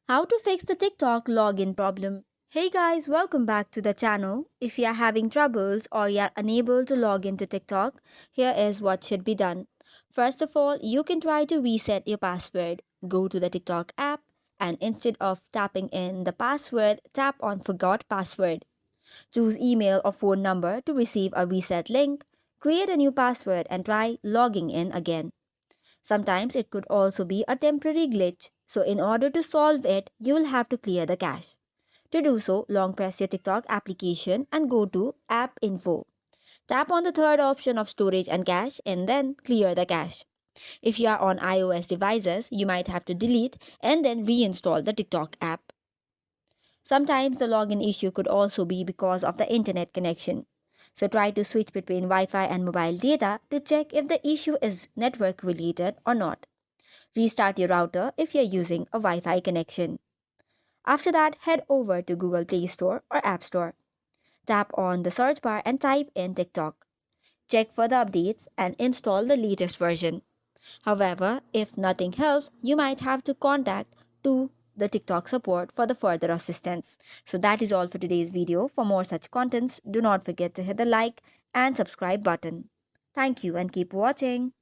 How to fix the TikTok login problem. Hey guys, welcome back to the channel. If you are having troubles or you are unable to log into TikTok, here is what should be done. First of all, you can try to reset your password. Go to the TikTok app and instead of tapping in the password, tap on Forgot Password. Choose email or phone number to receive a reset link. Create a new password and try logging in again. Sometimes it could also be a temporary glitch, so in order to solve it, you will have to clear the cache. To do so, long press your TikTok application and go to App Info. Tap on the third option of Storage and Cache and then clear the cache. If you are on iOS devices, you might have to delete and then reinstall the TikTok app. Sometimes the login issue could also be because of the internet connection. So try to switch between Wi-Fi and mobile data to check if the issue is network related or not. Restart your router if you're using a Wi Fi connection. After that, head over to Google Play Store or App Store. Tap on the search bar and type in TikTok. Check for the updates and install the latest version. However, if nothing helps, you might have to contact to the TikTok support for the further assistance. So that is all for today's video. For more such contents, do not forget to hit the like and subscribe button. Thank you and keep watching.